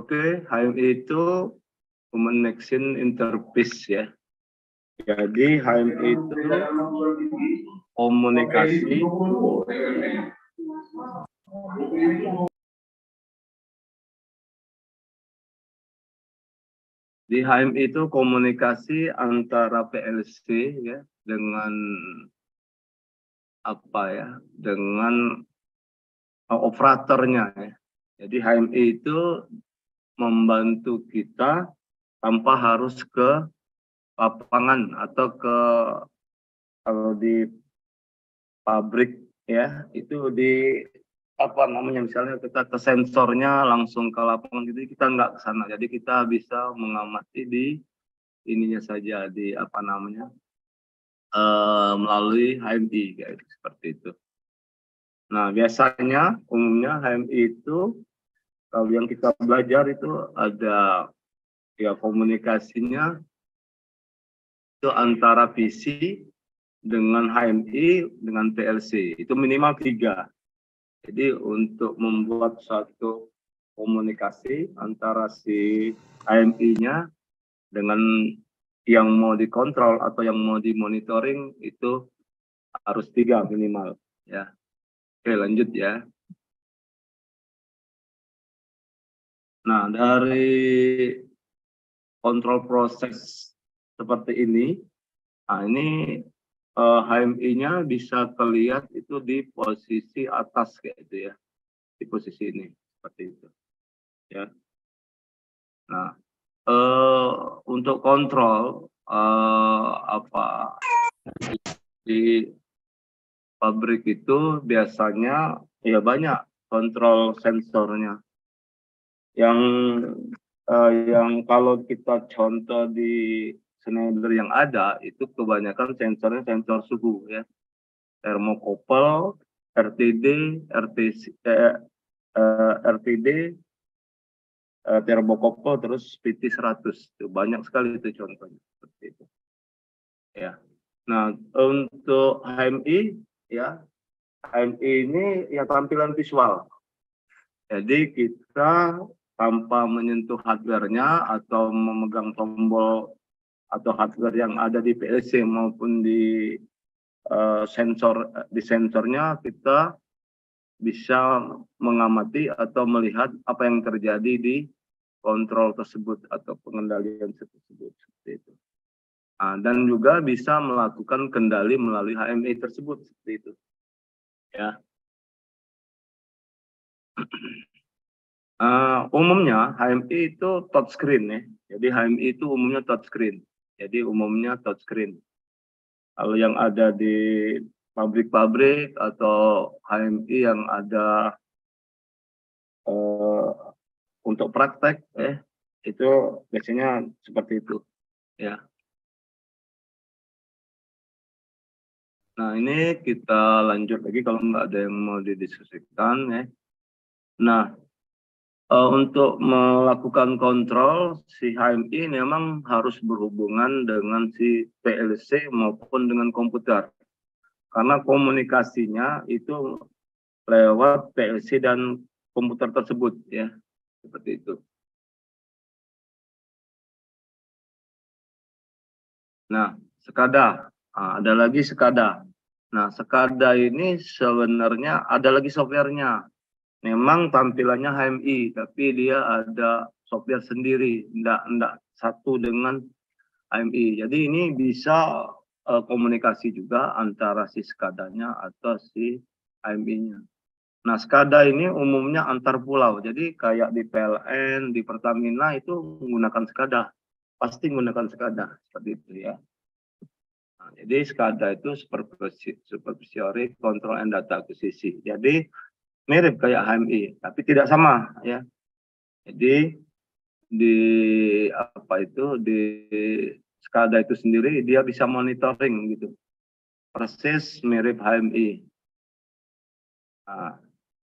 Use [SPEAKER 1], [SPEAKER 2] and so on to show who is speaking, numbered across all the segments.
[SPEAKER 1] Oke, HMI itu Human Machine Interface ya. Jadi HMI itu komunikasi di HMI itu komunikasi antara PLC ya dengan apa ya, dengan operatornya ya. Jadi HMI itu membantu kita tanpa harus ke lapangan atau ke, kalau di pabrik ya itu di apa namanya, misalnya kita ke sensornya langsung ke lapangan gitu, kita nggak ke sana. Jadi kita bisa mengamati di ininya saja, di apa namanya, melalui HMI kayak seperti itu. Nah biasanya umumnya HMI itu kalau yang kita belajar itu ada ya komunikasinya itu antara PC dengan HMI dengan PLC itu minimal 3. Jadi untuk membuat satu komunikasi antara si HMI-nya dengan yang mau dikontrol atau yang mau dimonitoring itu harus 3 minimal ya. Oke, lanjut ya. Nah, dari kontrol proses seperti ini, nah ini HMI-nya bisa terlihat itu di posisi atas kayak itu ya, di posisi ini seperti itu ya. Nah, untuk kontrol apa di pabrik itu biasanya ya banyak kontrol sensornya. Yang kalau kita contoh di Schneider yang ada itu kebanyakan sensornya sensor suhu ya, thermocouple, RTD, RTD, thermocouple, terus PT100 itu banyak sekali itu contohnya seperti itu ya. Nah untuk HMI ya, HMI ini ya tampilan visual. Jadi kita tanpa menyentuh hardware-nya atau memegang tombol atau hardware yang ada di PLC maupun di sensornya, kita bisa mengamati atau melihat apa yang terjadi di kontrol tersebut atau pengendalian tersebut seperti itu. Nah, dan juga bisa melakukan kendali melalui HMI tersebut seperti itu ya. Umumnya HMI itu touchscreen ya. Jadi HMI itu umumnya touchscreen. Jadi umumnya touchscreen. Kalau yang ada di pabrik-pabrik atau HMI yang ada untuk praktek itu biasanya seperti itu ya. Nah ini kita lanjut lagi kalau nggak ada yang mau didiskusikan ya. Nah untuk melakukan kontrol si HMI memang harus berhubungan dengan si PLC maupun dengan komputer. Karena komunikasinya itu lewat PLC dan komputer tersebut ya. Seperti itu. Nah, SCADA. Ada lagi SCADA. Nah, SCADA ini sebenarnya ada lagi softwarenya. Memang tampilannya HMI, tapi dia ada software sendiri, enggak satu dengan HMI. Jadi ini bisa komunikasi juga antara si SCADA-nya atau si HMI-nya. Nah, SCADA ini umumnya antar pulau. Jadi kayak di PLN, di Pertamina itu menggunakan SCADA. Pasti menggunakan SCADA seperti itu ya. Nah, jadi SCADA itu Supervisory Control and Data Acquisition. Jadi mirip kayak HMI, tapi tidak sama ya. Jadi di apa itu di SCADA itu sendiri dia bisa monitoring gitu, persis mirip HMI. Nah,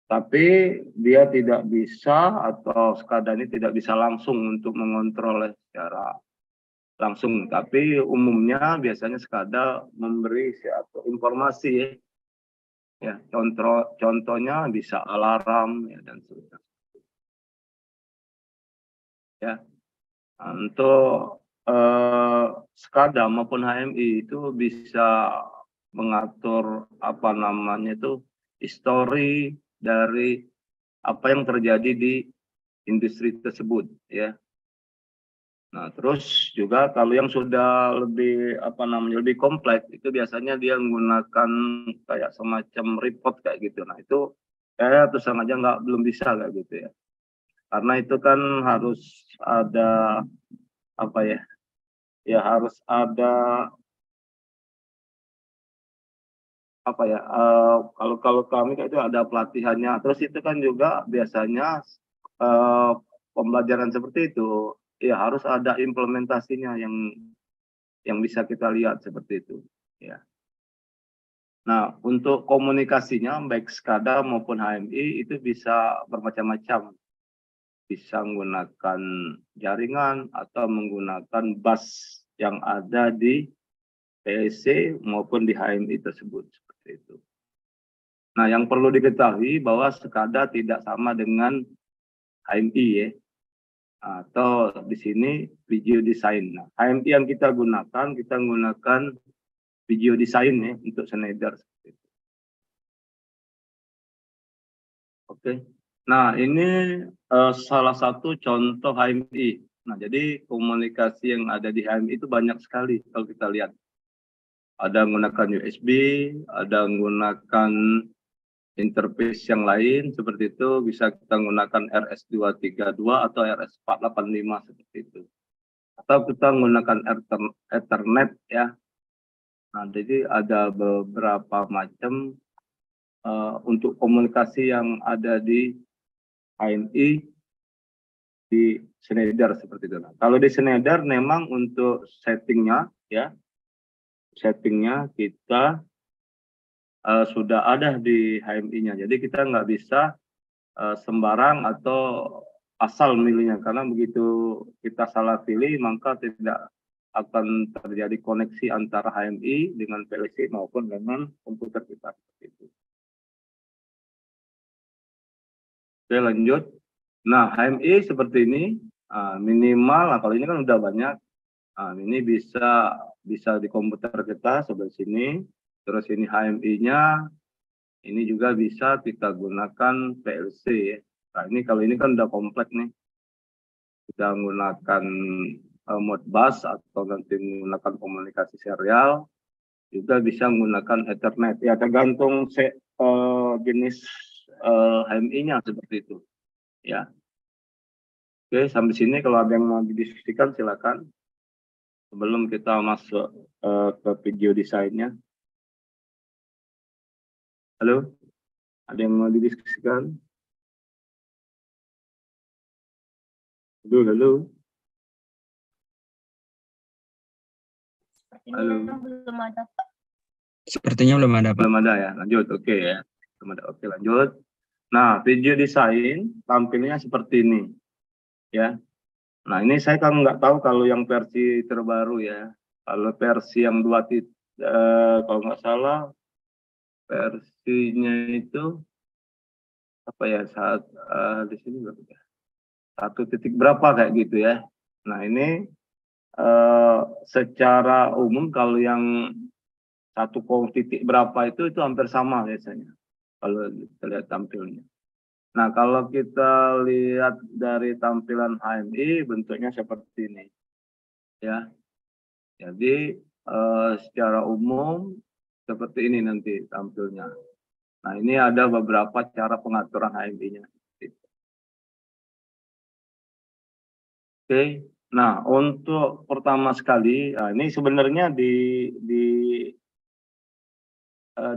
[SPEAKER 1] tapi dia tidak bisa atau SCADA ini tidak bisa langsung untuk mengontrol secara langsung. Tapi umumnya biasanya SCADA memberi informasi ya. Contohnya bisa alarm ya, dan sebagainya. ya. Nah, untuk SCADA maupun HMI itu bisa mengatur apa namanya itu histori dari apa yang terjadi di industri tersebut, ya. Nah, terus juga kalau yang sudah lebih apa namanya lebih kompleks itu biasanya dia menggunakan kayak semacam report kayak gitu. Nah, itu terus terang aja belum bisa kayak gitu ya. Karena itu kan harus ada apa ya? Ya harus ada apa ya? Kalau kalau kami kayak itu ada pelatihannya. Terus itu kan juga biasanya eh, pembelajaran seperti itu ya harus ada implementasinya yang bisa kita lihat seperti itu, ya. Nah, untuk komunikasinya baik SCADA maupun HMI itu bisa bermacam-macam. Bisa menggunakan jaringan atau menggunakan bus yang ada di PLC maupun di HMI tersebut seperti itu. Nah, yang perlu diketahui bahwa SCADA tidak sama dengan HMI ya. Atau di sini video design. Nah, HMI yang kita gunakan video design ya untuk Schneider. Oke. Nah, ini salah satu contoh HMI. Nah, jadi komunikasi yang ada di HMI itu banyak sekali kalau kita lihat. Ada menggunakan USB, ada menggunakan interface yang lain seperti itu, bisa kita menggunakan RS232 atau RS485 seperti itu. Atau kita menggunakan Ethernet ya. Nah, jadi ada beberapa macam untuk komunikasi yang ada di HMI di Schneider seperti itu. Nah, kalau di Schneider memang untuk settingnya ya, settingnya kita sudah ada di HMI-nya. Jadi kita nggak bisa sembarang atau asal milihnya karena begitu kita salah pilih maka tidak akan terjadi koneksi antara HMI dengan PLC maupun dengan komputer kita seperti itu. Oke, lanjut. Nah, HMI seperti ini minimal, nah kalau ini kan udah banyak. Nah, ini bisa di komputer kita sebelah sini. Terus ini HMI-nya, ini juga bisa kita gunakan PLC ya. Nah, ini kalau ini kan udah kompleks nih. Kita menggunakan Modbus atau nanti menggunakan komunikasi serial, juga bisa menggunakan Ethernet. Ya tergantung jenis HMI-nya seperti itu. Ya. Oke, sampai sini kalau ada yang mau didiskusikan silakan. Sebelum kita masuk ke video desainnya. Halo, ada yang mau didiskusikan? Halo, halo. Halo.
[SPEAKER 2] Belum ada, Pak.
[SPEAKER 3] Sepertinya belum ada, Pak.
[SPEAKER 1] Belum ada ya, lanjut. Oke ya. Belum ada. Oke, lanjut. Nah, video desain tampilnya seperti ini. Ya. Nah, ini saya kan nggak tahu kalau yang versi terbaru ya. Kalau versi yang kalau nggak salah versinya itu apa ya saat di sini berapa ya? 1 titik berapa kayak gitu ya. Nah, ini secara umum kalau yang 1 titik berapa itu hampir sama biasanya kalau kita lihat tampilnya. Nah, kalau kita lihat dari tampilan HMI bentuknya seperti ini ya. Jadi secara umum seperti ini nanti tampilnya. Nah, ini ada beberapa cara pengaturan HMI-nya. Oke. Nah, untuk pertama sekali, ini sebenarnya di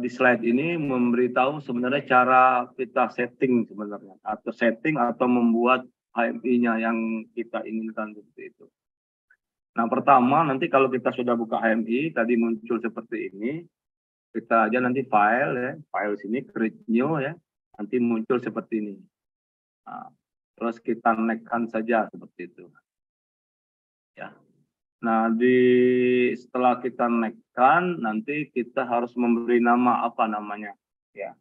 [SPEAKER 1] slide ini memberitahu sebenarnya cara kita setting sebenarnya atau membuat HMI-nya yang kita inginkan seperti itu. Nah, pertama nanti kalau kita sudah buka HMI tadi muncul seperti ini, kita aja nanti file ya, file sini create new ya, nanti muncul seperti ini. Nah, terus kita naikkan saja seperti itu. Ya. Nah, setelah kita naikkan, nanti kita harus memberi nama apa namanya, ya.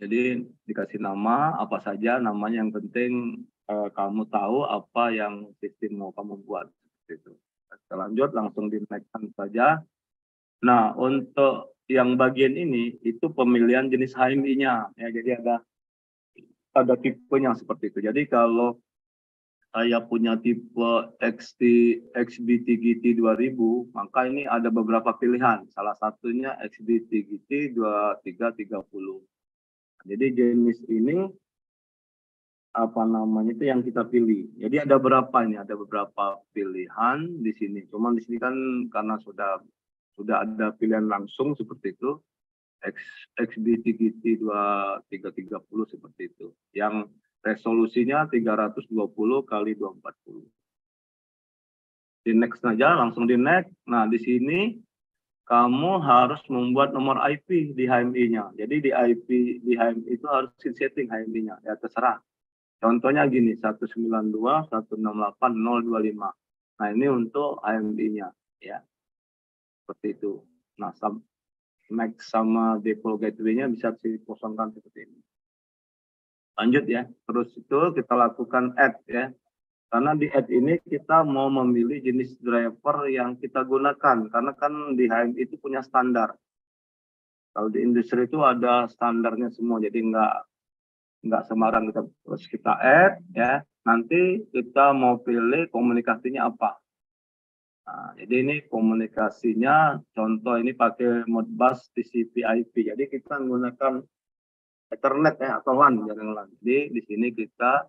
[SPEAKER 1] Jadi dikasih nama apa saja, namanya yang penting kamu tahu apa yang sistem mau kamu buat. Seperti itu. Kita lanjut langsung di next saja. Nah, untuk yang bagian ini itu pemilihan jenis HMI-nya ya. Jadi ada tipenya seperti itu. Jadi kalau saya punya tipe XBTGT 2000, maka ini ada beberapa pilihan. Salah satunya XBTGT 2330. Jadi jenis ini apa namanya itu yang kita pilih. Jadi ada berapa ini? Ada beberapa pilihan di sini. Cuman di sini kan karena sudah ada pilihan langsung seperti itu. XBTGT 2330 seperti itu. Yang resolusinya 320 kali 240. Di next saja, langsung di next. Nah, di sini kamu harus membuat nomor IP di HMI-nya. Jadi di IP di HMI itu harus setting HMI-nya. Ya terserah. Contohnya gini, 192.168.025. Nah, ini untuk HMI-nya ya. Seperti itu. Nah, MAC sama default gateway-nya bisa dikosongkan seperti ini. Lanjut ya. Terus itu kita lakukan add ya. Karena di add ini kita mau memilih jenis driver yang kita gunakan. Karena kan di HMI itu punya standar. Kalau di industri itu ada standarnya semua. Jadi nggak sembarang kita add ya. Nanti kita mau pilih komunikasinya apa. Nah, jadi ini komunikasinya, contoh ini pakai Modbus TCP/IP. Jadi kita menggunakan Ethernet ya atau LAN, jangan LAN. Jadi di sini kita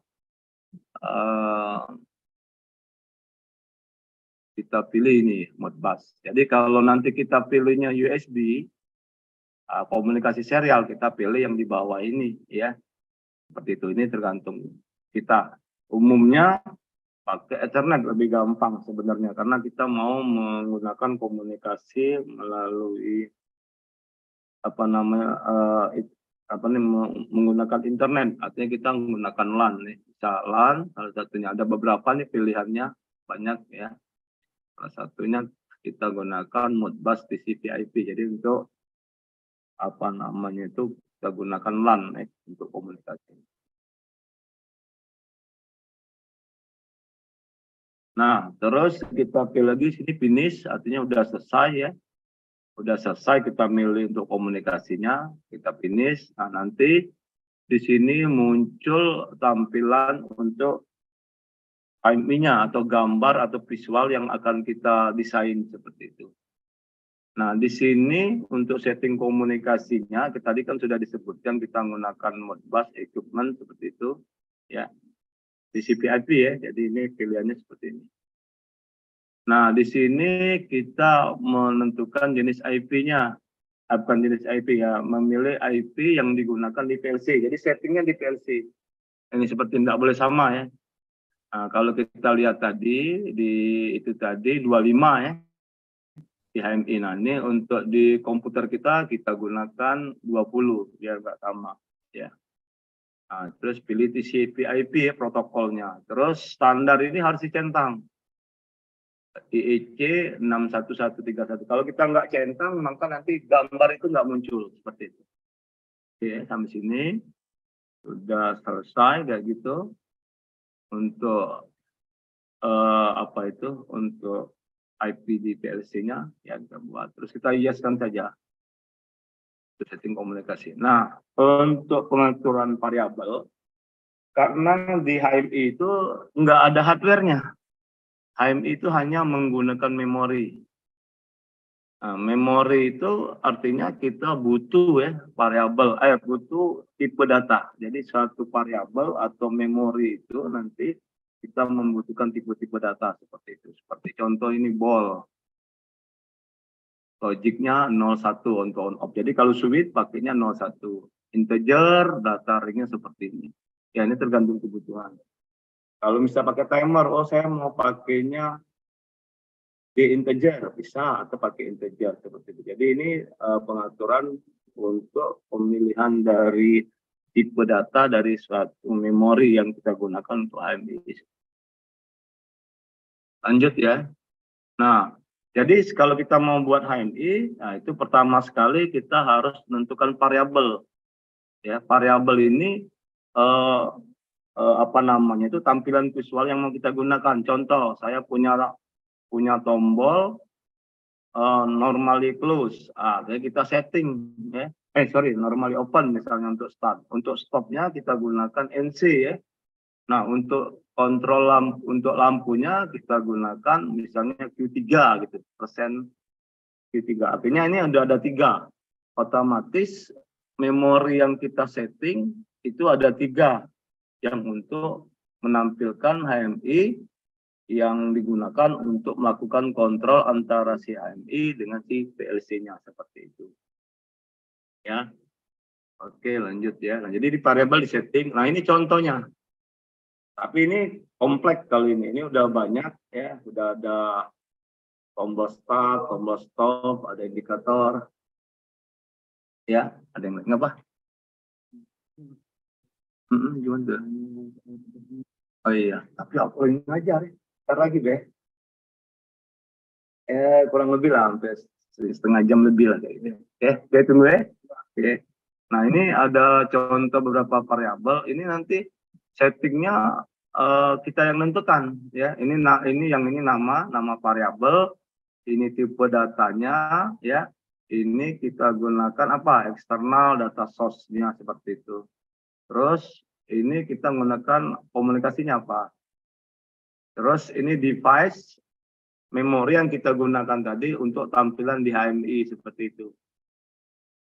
[SPEAKER 1] pilih ini Modbus. Jadi kalau nanti kita pilihnya USB komunikasi serial, kita pilih yang di bawah ini ya. Seperti itu. Ini tergantung kita. Umumnya pakai Ethernet lebih gampang sebenarnya karena kita mau menggunakan komunikasi melalui menggunakan internet. Artinya kita menggunakan LAN nih. Bisa LAN, salah satunya ada beberapa nih pilihannya banyak ya. Salah satunya kita gunakan Modbus TCP/IP. Jadi untuk kita gunakan LAN untuk komunikasi. Nah, terus kita pilih lagi sini finish, artinya udah selesai ya. Udah selesai kita milih untuk komunikasinya, kita finish. Nah, nanti di sini muncul tampilan untuk HMI-nya atau gambar atau visual yang akan kita desain seperti itu. Nah, di sini untuk setting komunikasinya, tadi kan sudah disebutkan kita menggunakan Modbus equipment seperti itu ya. TCP/IP ya. Jadi ini pilihannya seperti ini. Nah, di sini kita menentukan jenis IP-nya. Bukan jenis IP ya, memilih IP yang digunakan di PLC. Jadi settingnya di PLC. Ini seperti tidak boleh sama ya. Nah, kalau kita lihat tadi, itu tadi 25 ya. Di HMI. Nah, ini untuk di komputer kita gunakan 20 biar nggak sama ya. Nah, terus pilih TCP/IP ya protokolnya. Terus standar ini harus dicentang. IEC 61131. Kalau kita nggak centang, maka nanti gambar itu nggak muncul seperti itu. Oke, sampai sini sudah selesai kayak gitu untuk untuk IP di PLC-nya ya kita buat. Terus kita hiaskan saja setting komunikasi. Nah, untuk pengaturan variabel karena di HMI itu nggak ada hardware-nya. HMI itu hanya menggunakan memori. Nah, memori itu artinya kita butuh ya variabel, butuh tipe data. Jadi suatu variabel atau memori itu nanti kita membutuhkan tipe-tipe data seperti itu. Seperti contoh ini ball. Logiknya 01 on off. Jadi kalau switch pakainya 01. Integer data ringnya seperti ini. Ya ini tergantung kebutuhan. Kalau misalnya pakai timer, saya mau pakainya di integer bisa atau pakai integer seperti itu. Jadi ini pengaturan untuk pemilihan dari tipe data dari suatu memori yang kita gunakan untuk HMI. Lanjut ya. Nah, jadi kalau kita mau buat HMI, nah itu pertama sekali kita harus menentukan variabel. Ya, variabel ini apa namanya itu tampilan visual yang mau kita gunakan. Contoh, saya punya tombol normally close. Jadi kita setting ya. Normally open misalnya untuk start. Untuk stopnya kita gunakan NC ya. Nah, untuk kontrol untuk lampunya kita gunakan misalnya Q3 gitu, persen Q3. Artinya ini udah ada 3. Otomatis memori yang kita setting itu ada 3 yang untuk menampilkan HMI yang digunakan untuk melakukan kontrol antara si HMI dengan si PLC-nya seperti itu. Ya. Oke, lanjut ya. Nah, jadi di variabel di setting. Nah, ini contohnya. Tapi ini kompleks kali ini. Ini udah banyak ya, udah ada tombol start, tombol stop, ada indikator. Ya, ada yang lain apa? Gimana? Oh iya, tapi aku ini ngajar. Ntar lagi deh. Kurang lebih lah, sampai setengah jam lebih lah kayak gitu. Oke, tunggu ya. Oke. Nah, ini ada contoh beberapa variabel. Ini nanti settingnya kita yang nentukan ya. Ini ini nama variabel, ini tipe datanya ya. Ini kita gunakan apa? Eksternal data source-nya seperti itu. Terus ini kita gunakan komunikasinya apa? Terus ini device memori yang kita gunakan tadi untuk tampilan di HMI seperti itu.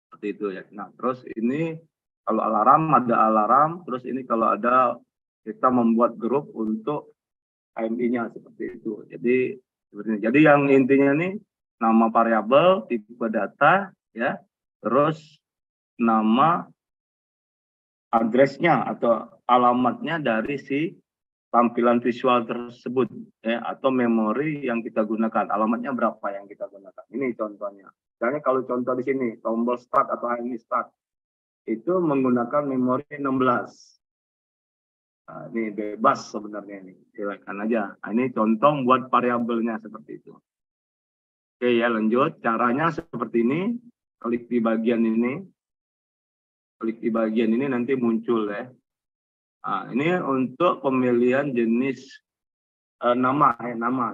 [SPEAKER 1] Seperti itu ya. Nah, terus ini kalau alarm ada alarm, terus ini kalau ada kita membuat grup untuk HMI-nya seperti itu. Jadi seperti ini. Jadi yang intinya nih nama variabel, tipe data ya, terus nama address-nya atau alamatnya dari si tampilan visual tersebut ya, atau memori yang kita gunakan, alamatnya berapa yang kita gunakan. Ini contohnya. Misalnya kalau contoh di sini tombol start atau HMI start itu menggunakan memori 16. Nah, ini bebas sebenarnya ini, silakan aja. Nah, ini contoh buat variabelnya seperti itu. Oke ya, lanjut. Caranya seperti ini. Klik di bagian ini. Klik di bagian ini nanti muncul ya. Nah, ini untuk pemilihan jenis nama.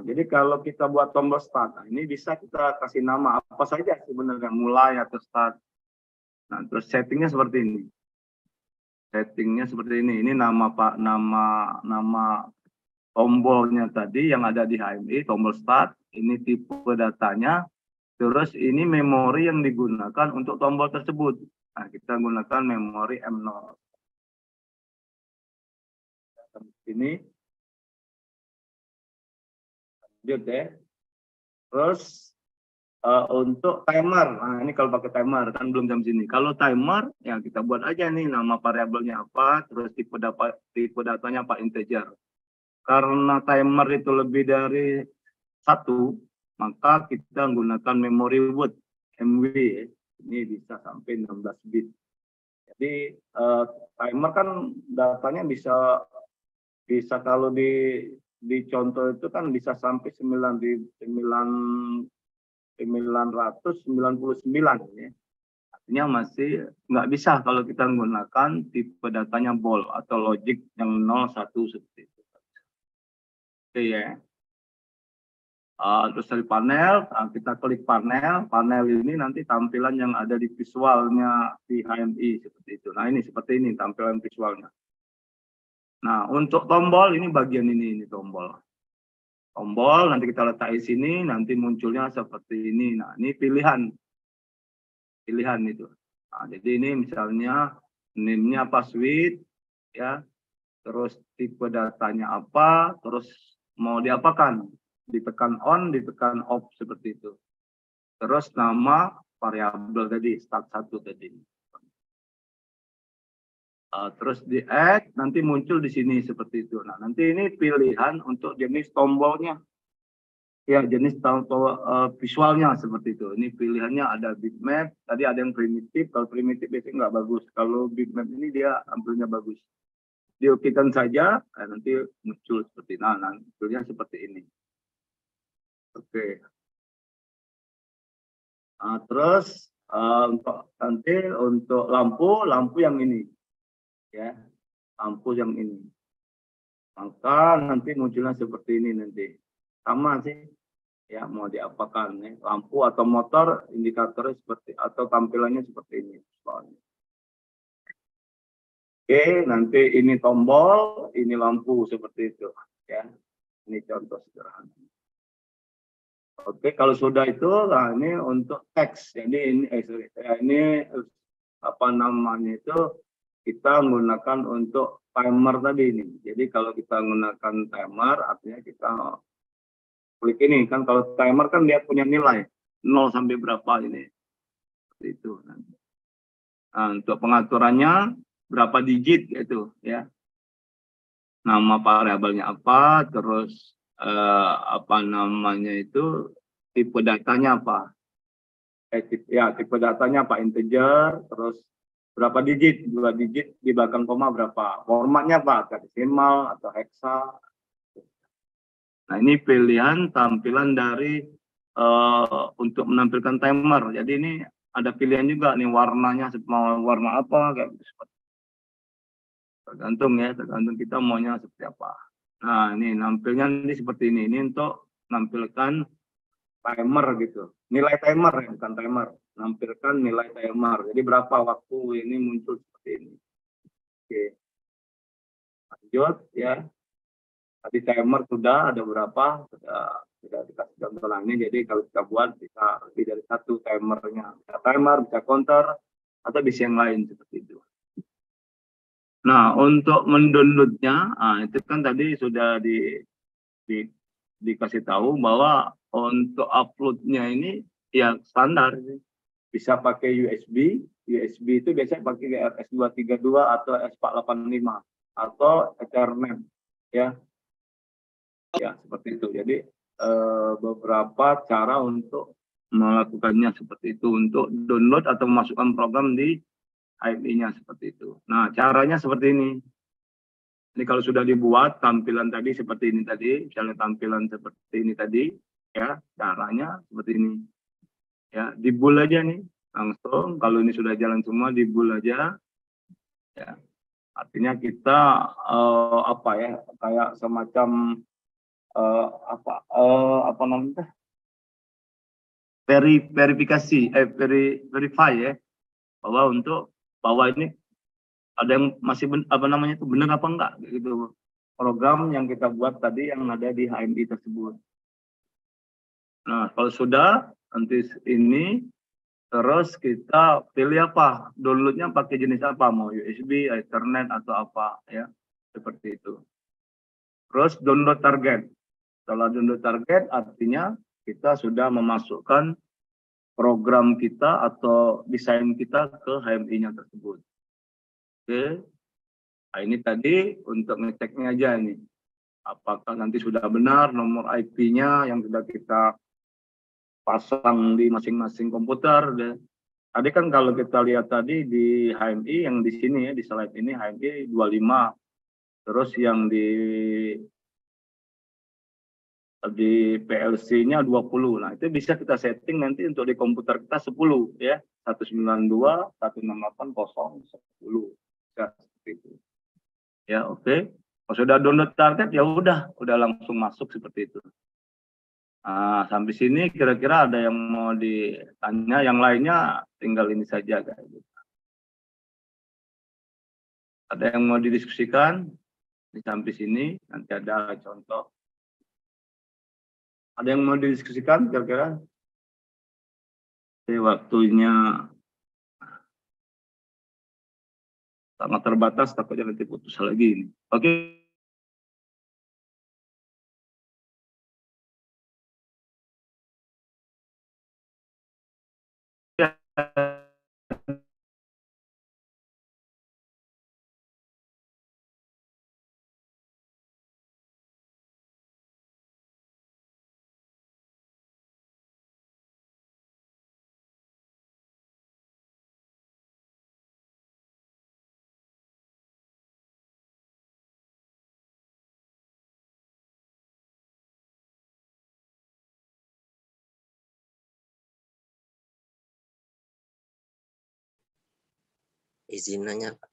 [SPEAKER 1] Jadi kalau kita buat tombol start, nah ini bisa kita kasih nama apa saja sebenarnya, mulai atau start. Nah, terus settingnya seperti ini. Settingnya seperti ini. Ini nama nama tombolnya tadi yang ada di HMI, tombol start. Ini tipe datanya. Terus ini memori yang digunakan untuk tombol tersebut. Nah, kita gunakan memori M0. Ini lanjut ya. Terus untuk timer, nah ini kalau pakai timer kan belum jam sini. Kalau timer ya kita buat aja nih nama variabelnya apa, terus tipe datanya apa, integer. Karena timer itu lebih dari 1, maka kita menggunakan memory word MW. Ini bisa sampai 16 bit. Jadi timer kan datanya bisa kalau dicontoh itu kan bisa sampai 999 ya. Artinya masih nggak bisa kalau kita menggunakan tipe datanya bol atau logic yang 0, 1 seperti itu. Oke ya. Terus dari panel, kita klik panel. Panel ini nanti tampilan yang ada di visualnya di HMI seperti itu. Nah, ini seperti ini tampilan visualnya. Nah, untuk tombol ini bagian ini tombol. Tombol nanti kita letak di sini, nanti munculnya seperti ini. Nah, ini pilihan itu. Nah, jadi ini misalnya name-nya apa, switch ya. Terus tipe datanya apa, terus mau diapakan? Ditekan on, ditekan off seperti itu. Terus nama variabel tadi, start 1 tadi. Terus di add, nanti muncul di sini seperti itu. Nah, nanti ini pilihan untuk jenis tombolnya. Ya, jenis tombol visualnya seperti itu. Ini pilihannya ada bitmap, tadi ada yang primitif. Kalau primitif biasanya nggak bagus. Kalau bitmap ini dia ambilnya bagus. Diokekan saja, nanti muncul seperti ini. Nah, munculnya seperti ini. Oke. Nah, terus untuk lampu yang ini, ya, lampu yang ini. Maka nanti munculnya seperti ini nanti. Sama sih, ya mau diapakan ya. Lampu atau motor indikatornya seperti atau tampilannya seperti ini. Soalnya. Oke, nanti ini tombol, ini lampu seperti itu. Ya, ini contoh sederhana. Oke, kalau sudah itu, nah ini untuk teks. Jadi ini, ini apa namanya itu kita menggunakan untuk timer tadi ini. Jadi kalau kita menggunakan timer, artinya kita klik ini kan. Kalau timer kan dia punya nilai 0 sampai berapa ini. Seperti itu. Nah, untuk pengaturannya berapa digit gitu ya. Nama variabelnya apa, terus apa namanya itu tipe datanya apa. Tipe datanya apa, integer, terus berapa digit, 2 digit di belakang koma berapa, formatnya apa, desimal atau hexa. Nah ini pilihan tampilan dari untuk menampilkan timer. Jadi ini ada pilihan juga nih warnanya, mau warna apa kayak gitu. Tergantung ya, tergantung kita maunya seperti apa. Nah ini nampilnya ini seperti ini untuk menampilkan timer gitu. Nilai timer ya, bukan timer. Nampilkan nilai timer. Jadi berapa waktu ini muncul seperti ini. Oke. Lanjut ya. Tadi timer sudah ada berapa? Sudah dikasih contoh ini. Jadi kalau kita buat bisa lebih dari satu timernya. Bisa timer, bisa counter, atau bisa yang lain seperti itu. Nah, untuk mendownloadnya, itu kan tadi sudah dikasih tahu bahwa untuk uploadnya ini ya standar, bisa pakai USB. USB itu biasanya pakai RS232 atau S485 atau Ethernet ya. Ya seperti itu. Jadi beberapa cara untuk melakukannya seperti itu, untuk download atau memasukkan program di HMI-nya seperti itu. Nah caranya seperti ini. Ini kalau sudah dibuat tampilan tadi seperti ini tadi, misalnya tampilan seperti ini tadi, ya caranya seperti ini. Ya, di bull aja nih, langsung. Kalau ini sudah jalan semua, di bull aja. Ya, artinya kita apa ya, kayak semacam apa namanya? Verifikasi, verify ya, bahwa ini ada yang masih apa namanya itu benar apa enggak gitu, program yang kita buat tadi yang ada di HMI tersebut. Nah kalau sudah nanti ini terus kita pilih apa, downloadnya pakai jenis apa, mau USB, Ethernet atau apa ya, seperti itu. Terus download target. Setelah download target artinya kita sudah memasukkan program kita atau desain kita ke HMI-nya tersebut. Oke. Nah, ini tadi untuk ngeceknya aja ini. Apakah nanti sudah benar nomor IP-nya yang sudah kita pasang di masing-masing komputer. Tadi kan kalau kita lihat tadi di HMI yang di sini ya, di slide ini HMI 25. Terus yang di PLC-nya 20. Nah, itu bisa kita setting nanti untuk di komputer kita 10 ya. 192, 168, 10. Bisa seperti itu. Ya, oke. Kalau sudah download target ya udah langsung masuk seperti itu. Nah, sampai sini kira-kira ada yang mau ditanya, yang lainnya tinggal ini saja guys. Ada yang mau didiskusikan di sampai sini, nanti ada contoh. Ada yang mau didiskusikan kira-kira? Waktunya sangat terbatas, takutnya nanti putus lagi ini. Oke.
[SPEAKER 2] Izin nanya, Pak.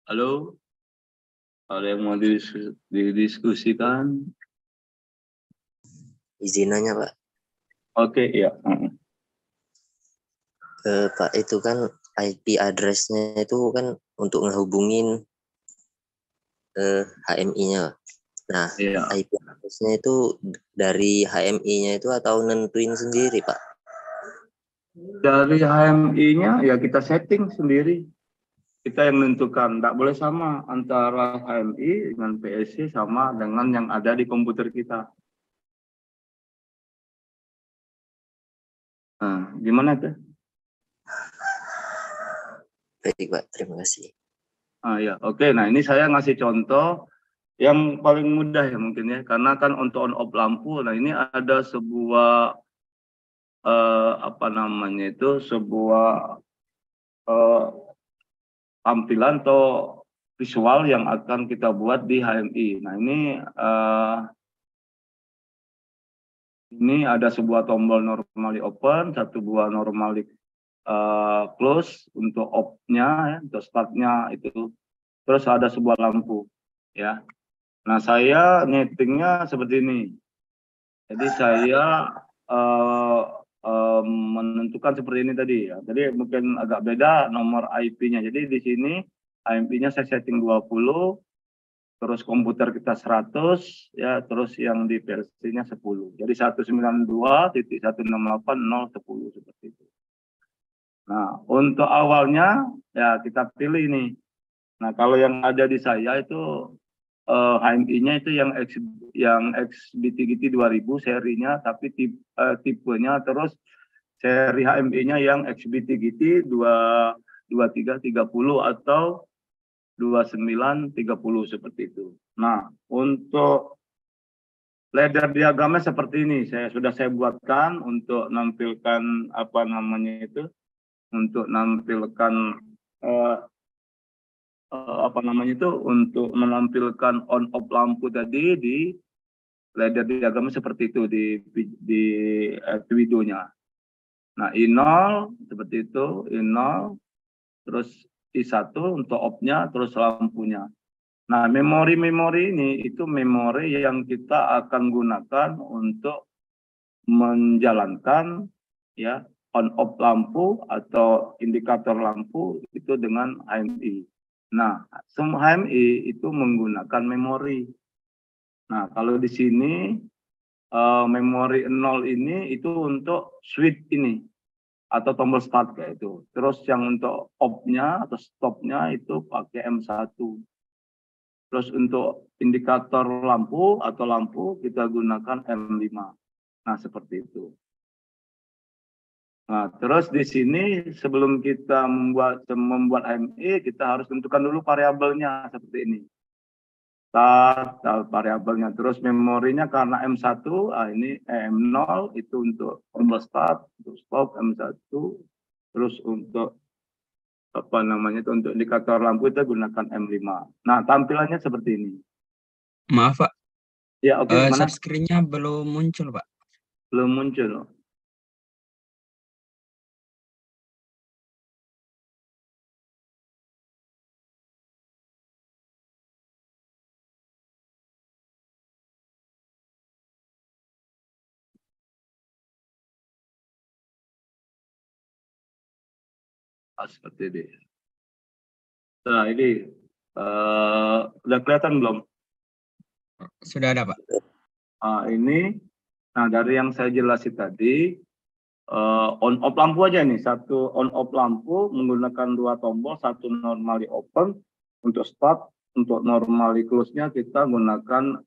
[SPEAKER 1] Halo, ada yang mau didiskusikan?
[SPEAKER 2] Izin nanya Pak,
[SPEAKER 1] Oke, iya.
[SPEAKER 2] Pak itu kan IP address-nya itu kan untuk ngehubungin HMI-nya. Nah,
[SPEAKER 1] Iya.
[SPEAKER 2] IP address-nya itu dari HMI-nya itu atau nentuin sendiri Pak?
[SPEAKER 1] Dari HMI-nya ya kita setting sendiri. Kita yang menentukan, tidak boleh sama antara HMI dengan PSC sama dengan yang ada di komputer kita. Nah, gimana tuh?
[SPEAKER 2] Baik Pak, terima kasih.
[SPEAKER 1] Ya, oke. Nah, ini saya ngasih contoh yang paling mudah ya mungkin ya, karena kan untuk on off lampu. Nah, ini ada sebuah apa namanya itu, sebuah tampilan atau visual yang akan kita buat di HMI. Nah, ini ada sebuah tombol normally open, satu buah normally close untuk off-nya, ya, untuk start-nya itu. Terus ada sebuah lampu, ya. Nah, saya nyetingnya seperti ini. Jadi saya menentukan seperti ini tadi ya. Jadi mungkin agak beda nomor IP-nya. Jadi di sini IP-nya saya setting 20, terus komputer kita 100, ya, terus yang di versinya 10. Jadi 192.168.010 seperti itu. Nah, untuk awalnya ya kita pilih ini. Nah, kalau yang ada di saya itu HMI-nya itu yang XBT-GT 2000 serinya, tapi tipenya terus seri HMI-nya yang XBT-GT 2330 atau 2930 seperti itu. Nah, untuk ladder diagramnya seperti ini. Sudah saya buatkan untuk nampilkan apa namanya itu, untuk nampilkan apa namanya itu, untuk menampilkan on off lampu tadi di ladder diagramnya seperti itu di videonya. Nah, I0 seperti itu, I0, terus I1 untuk off-nya, terus lampunya. Nah, memori-memori ini itu memori yang kita akan gunakan untuk menjalankan ya on off lampu atau indikator lampu itu dengan HMI. Nah, semua HMI itu menggunakan memori. Nah, kalau di sini memori 0 ini itu untuk switch ini atau tombol start kayak itu. Terus yang untuk off-nya atau stop-nya itu pakai M1. Terus untuk indikator lampu atau lampu kita gunakan M5. Nah, seperti itu. Nah, terus di sini sebelum kita membuat HMI, kita harus tentukan dulu variabelnya seperti ini. Start variabelnya, terus memorinya karena M1, ini M0 itu untuk tombol start, untuk stop M1, terus untuk apa namanya itu untuk indikator lampu kita gunakan M5. Nah, tampilannya seperti ini.
[SPEAKER 3] Maaf Pak,
[SPEAKER 1] Ya, oke, mana?
[SPEAKER 3] share screen-nya belum muncul Pak.
[SPEAKER 1] Belum muncul. Seperti ini. Nah, ini udah kelihatan belum?
[SPEAKER 3] Sudah ada Pak.
[SPEAKER 1] Ini, nah dari yang saya jelasin tadi, on off lampu aja nih, satu on off lampu menggunakan dua tombol, satu normally open untuk start, untuk normally close-nya kita gunakan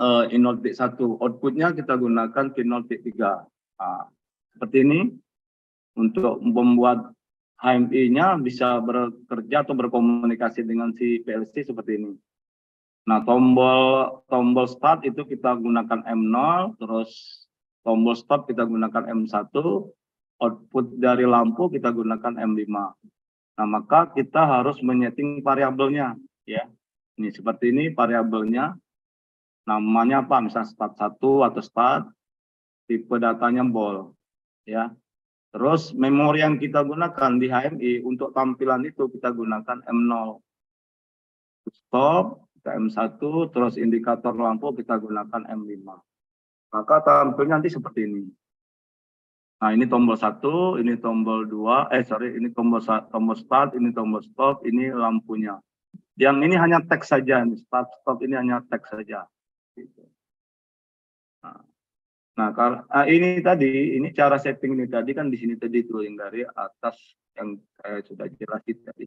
[SPEAKER 1] I0.1, outputnya kita gunakan P0.3. Nah, seperti ini untuk membuat HMI-nya bisa bekerja atau berkomunikasi dengan si PLC seperti ini. Nah, tombol start itu kita gunakan M0, terus tombol stop kita gunakan M1, output dari lampu kita gunakan M5. Nah, maka kita harus menyeting variabelnya, ya. Ini seperti ini variabelnya. Namanya apa? Misalnya start 1 atau start, tipe datanya ball, ya. Terus memori yang kita gunakan di HMI untuk tampilan itu kita gunakan M0. stop, kita M1, terus indikator lampu kita gunakan M5. Maka tampilnya nanti seperti ini. Nah, ini tombol 1, ini tombol 2, ini tombol start, ini tombol stop, ini lampunya. Yang ini hanya teks saja, start, stop ini hanya teks saja. Gitu. Nah, kalau ini tadi, ini cara setting ini tadi kan di sini tadi tuh yang dari atas yang saya sudah jelasin tadi.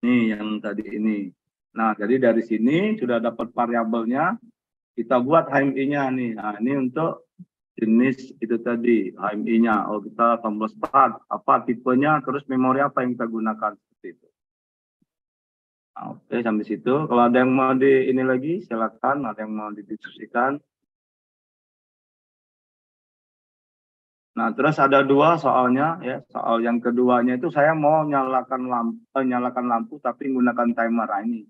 [SPEAKER 1] Ini yang tadi ini. Nah, jadi dari sini sudah dapat variabelnya, kita buat HMI-nya nih. Nah, ini untuk jenis itu tadi, HMI-nya. Oh, kita tombol start, apa tipenya, terus memori apa yang kita gunakan seperti itu. Nah, oke, sampai situ. Kalau ada yang mau di ini lagi, silakan. Ada yang mau didiskusikan. Nah, terus ada dua soalnya ya. Soal yang keduanya itu saya mau nyalakan lampu tapi menggunakan timer. Nah, ini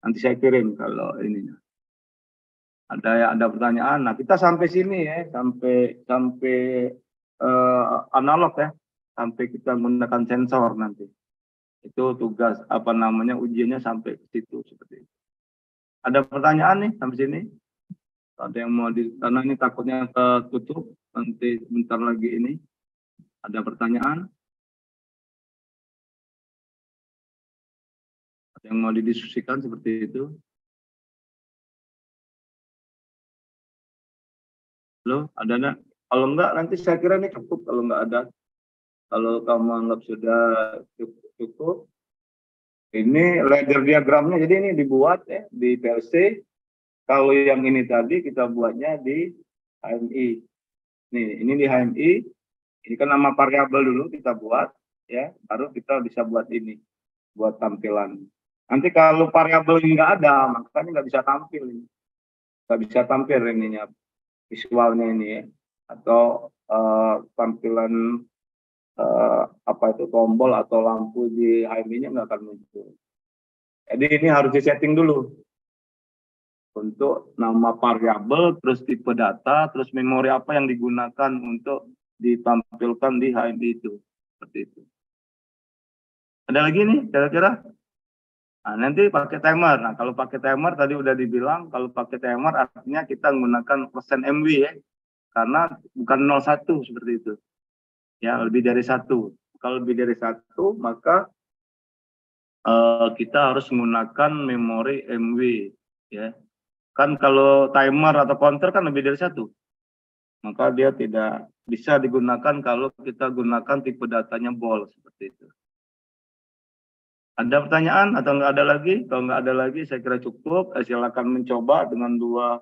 [SPEAKER 1] nanti saya kirim kalau ini. Ada pertanyaan. Nah, kita sampai sini ya, sampai analog ya, sampai kita menggunakan sensor nanti. Itu tugas ujiannya sampai ke situ seperti itu. Ada pertanyaan nih sampai sini? Ada yang mau karena ini takutnya tertutup nanti sebentar lagi ini. Ada pertanyaan? Ada yang mau didiskusikan seperti itu? Halo, ada enggak? Kalau enggak nanti saya kira ini cukup kalau enggak ada. Kalau kamu anggap sudah cukup. Ini ladder diagramnya, jadi ini dibuat ya di PLC. Kalau yang ini tadi kita buatnya di HMI. Nih, ini di HMI. Ini kan nama variabel dulu kita buat ya, baru kita bisa buat ini, buat tampilan. Nanti kalau variabel ini nggak ada, makanya nggak bisa tampil ini. Nggak bisa tampil ininya, visualnya ini ya. Atau tampilan tombol atau lampu di HMI-nya nggak akan muncul. Jadi ini harus disetting dulu untuk nama variabel, terus tipe data, terus memori apa yang digunakan untuk ditampilkan di HMI itu. Seperti itu. Ada lagi nih kira-kira? Nah, nanti pakai timer. Nah, kalau pakai timer tadi udah dibilang, kalau pakai timer artinya kita menggunakan persen MW ya. Karena bukan 01 seperti itu. Ya, lebih dari 1. Kalau lebih dari 1, maka kita harus menggunakan memori MW ya. Kan kalau timer atau counter kan lebih dari 1. Maka dia tidak bisa digunakan kalau kita gunakan tipe datanya ball seperti itu. Ada pertanyaan atau nggak ada lagi? Kalau nggak ada lagi saya kira cukup. Silakan mencoba dengan dua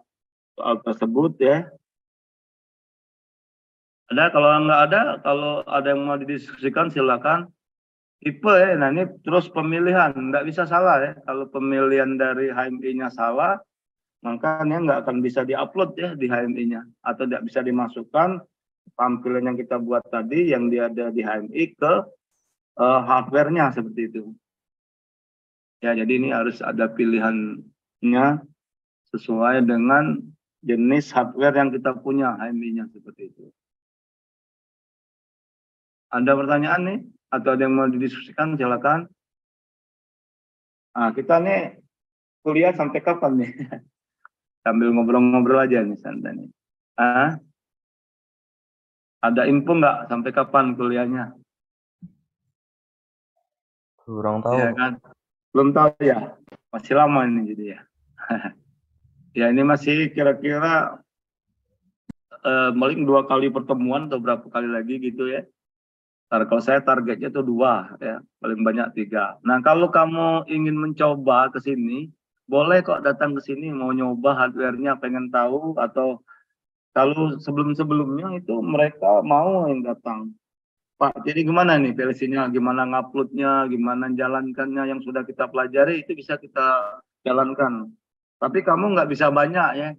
[SPEAKER 1] soal tersebut ya. Ada, kalau nggak ada, kalau ada yang mau didiskusikan silakan. Tipe ya, nah ini terus pemilihan, nggak bisa salah ya. Kalau pemilihan dari HMI-nya salah, maka ini nggak akan bisa diupload ya di HMI-nya. Atau tidak bisa dimasukkan tampilan yang kita buat tadi, yang dia ada di HMI ke hardware-nya seperti itu. Ya, jadi ini harus ada pilihannya sesuai dengan jenis hardware yang kita punya HMI-nya seperti itu. Ada pertanyaan nih? Atau ada yang mau didiskusikan, silakan. Nah, kita nih kuliah sampai kapan nih? Sambil ngobrol-ngobrol aja nih, santai nih. Ada info nggak sampai kapan kuliahnya?
[SPEAKER 2] Kurang tahu.
[SPEAKER 1] Ya kan? Belum tahu ya? Masih lama ini jadi ya. Ya ini masih kira-kira paling 2 kali pertemuan atau berapa kali lagi gitu ya. Kalau saya targetnya tuh 2 ya, paling banyak 3. Nah, kalau kamu ingin mencoba ke sini, boleh kok datang ke sini mau nyoba hardware-nya, pengen tahu, atau kalau sebelum-sebelumnya itu mereka mau yang datang. Pak, jadi gimana nih PLC-nya, gimana ngupload-nya, gimana jalankannya yang sudah kita pelajari itu bisa kita jalankan. Tapi kamu nggak bisa banyak ya.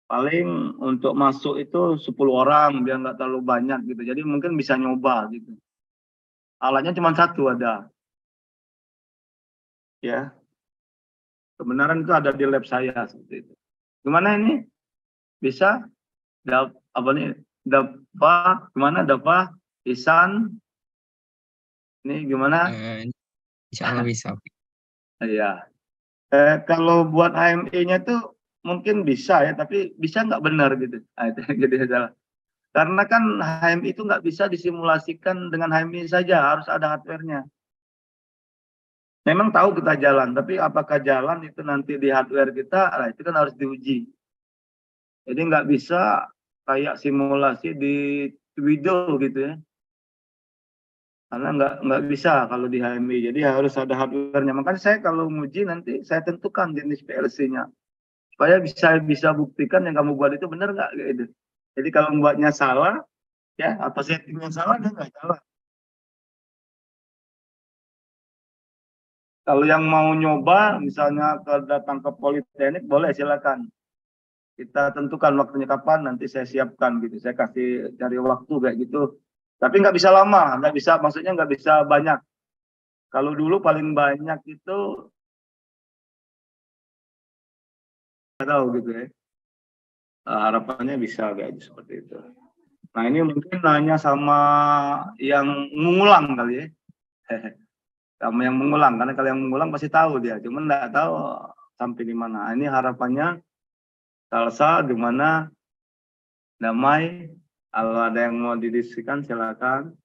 [SPEAKER 1] Paling untuk masuk itu 10 orang biar nggak terlalu banyak gitu. Jadi mungkin bisa nyoba gitu. Alatnya cuma 1 ada. Ya. Kebenaran itu ada di lab saya seperti itu. Gimana ini? Bisa? Gimana Dapa? Isan? Ini gimana?
[SPEAKER 3] Insya Allah bisa.
[SPEAKER 1] Iya. Kalau buat HMI-nya tuh mungkin bisa ya, tapi bisa nggak benar gitu. Nah, itu yang jadi salah. Karena kan HMI itu nggak bisa disimulasikan dengan HMI saja, harus ada hardware-nya. Memang tahu kita jalan, tapi apakah jalan itu nanti di hardware kita, nah itu kan harus diuji. Jadi nggak bisa kayak simulasi di Widow gitu ya. Karena nggak bisa kalau di HMI. Jadi harus ada hardware-nya. Makanya saya kalau nguji nanti saya tentukan jenis PLC-nya. Supaya bisa buktikan yang kamu buat itu benar nggak gitu. Jadi kalau membuatnya salah, ya atau settingnya salah, dia nggak salah. Kalau yang mau nyoba, misalnya datang ke Politeknik, boleh silakan. Kita tentukan waktunya kapan, nanti saya siapkan gitu. Saya kasih cari waktu kayak gitu. Tapi nggak bisa lama, nggak bisa, maksudnya nggak bisa banyak. Kalau dulu paling banyak itu, nggak tahu gitu ya. Harapannya bisa kayak gitu, seperti itu. Nah ini mungkin nanya sama yang mengulang kali ya. Sama yang mengulang, karena kalau yang mengulang pasti tahu dia. Cuman nggak tahu sampai di mana. Ini harapannya Salsa, di mana Damai. Kalau ada yang mau didiskusikan silakan.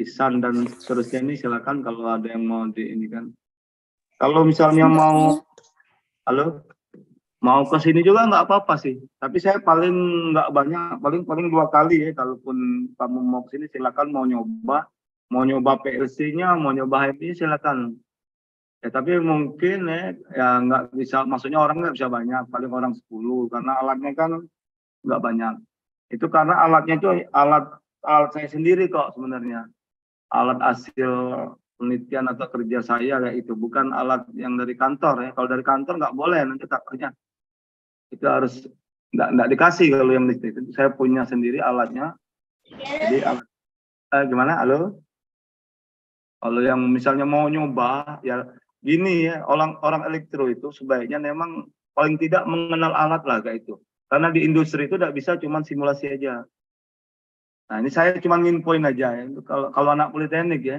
[SPEAKER 1] Isan dan seterusnya ini silakan kalau ada yang mau di ini kan. Kalau misalnya mau, halo, mau ke sini juga nggak apa-apa sih. Tapi saya paling nggak banyak, paling 2 kali ya. Kalaupun kamu mau ke sini silakan, mau nyoba PLC-nya, mau nyoba HMI silakan. Ya tapi mungkin ya nggak bisa, maksudnya orang nggak bisa banyak, paling orang 10 karena alatnya kan nggak banyak. Itu karena alatnya itu alat saya sendiri kok sebenarnya. Alat hasil penelitian atau kerja saya kayak itu, bukan alat yang dari kantor ya. Kalau dari kantor nggak boleh, nanti takutnya itu harus nggak dikasih kalau yang itu. Saya punya sendiri alatnya. Jadi gimana? Halo? Kalau yang misalnya mau nyoba ya gini ya, orang elektro itu sebaiknya memang paling tidak mengenal alat lah kayak itu. Karena di industri itu tidak bisa cuma simulasi aja. Nah ini saya cuma nginfoin aja ya. Kalau anak politeknik ya,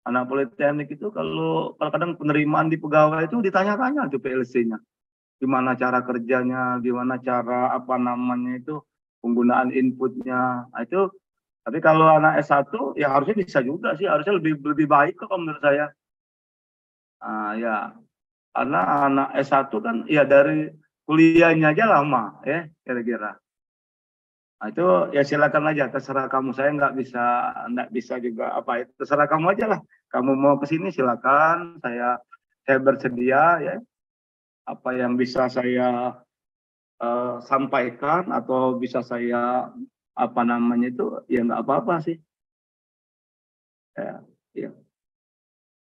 [SPEAKER 1] anak politeknik itu kalau kadang penerimaan di pegawai itu ditanya-tanya tuh PLC-nya. Gimana cara kerjanya, gimana cara apa namanya itu penggunaan inputnya. Nah, itu tapi kalau anak S1 ya harusnya bisa juga sih, harusnya lebih baik kok menurut saya. Ya, karena anak S1 kan ya dari kuliahnya aja lama ya kira-kira. Nah, itu ya silakan aja, terserah kamu. Saya nggak bisa juga apa itu, terserah kamu aja lah. Kamu mau ke sini silakan, saya bersedia ya. Apa yang bisa saya sampaikan atau bisa saya apa namanya itu ya nggak apa-apa sih. Ya.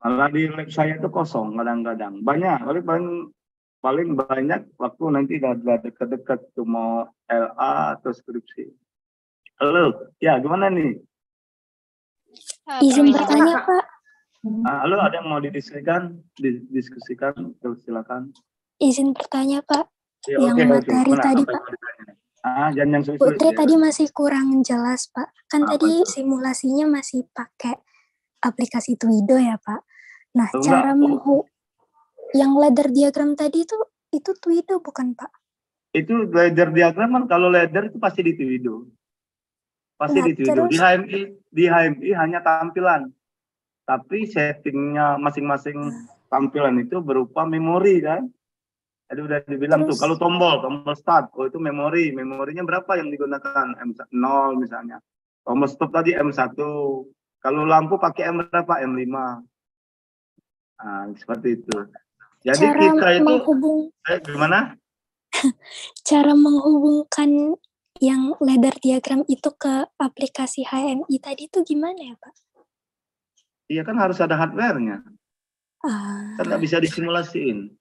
[SPEAKER 1] Malah di lab saya itu kosong kadang-kadang. Banyak, paling banyak waktu nanti udah deket-deket tuh mau LA atau skripsi. Halo, ya gimana nih?
[SPEAKER 4] Izin bertanya, Pak.
[SPEAKER 1] Halo, ada yang mau didiskusikan? Silakan.
[SPEAKER 4] Izin bertanya, Pak.
[SPEAKER 1] Ya,
[SPEAKER 4] Yang materi
[SPEAKER 1] gimana?
[SPEAKER 4] tadi,
[SPEAKER 1] Apa
[SPEAKER 4] Pak.
[SPEAKER 1] jangan yang sulit-sulit.
[SPEAKER 4] Putri
[SPEAKER 1] Ya.
[SPEAKER 4] tadi masih kurang jelas, Pak. Kan
[SPEAKER 1] Apa
[SPEAKER 4] tadi
[SPEAKER 1] itu?
[SPEAKER 4] simulasinya masih pakai aplikasi Twido ya, Pak. Nah,
[SPEAKER 1] Oh,
[SPEAKER 4] cara
[SPEAKER 1] enggak.
[SPEAKER 4] yang ladder diagram tadi itu Twido bukan, Pak?
[SPEAKER 1] Itu ladder diagram kan, kalau ladder itu pasti di Twido. Pasti
[SPEAKER 4] Nah,
[SPEAKER 1] di Twido.
[SPEAKER 4] terus
[SPEAKER 1] Di HMI hanya tampilan. Tapi settingnya masing-masing tampilan itu berupa memori kan. Jadi udah dibilang tuh,
[SPEAKER 4] terus
[SPEAKER 1] kalau tombol start, itu memorinya berapa yang digunakan? M0 misalnya. Tombol stop tadi M1. Kalau lampu pakai M berapa? M5. Nah, seperti itu. Jadi
[SPEAKER 4] cara
[SPEAKER 1] kita itu, gimana?
[SPEAKER 4] cara menghubungkan yang ladder diagram itu ke aplikasi HMI tadi itu gimana ya, Pak?
[SPEAKER 1] Iya kan harus ada hardware-nya. Kan nggak bisa disimulasiin.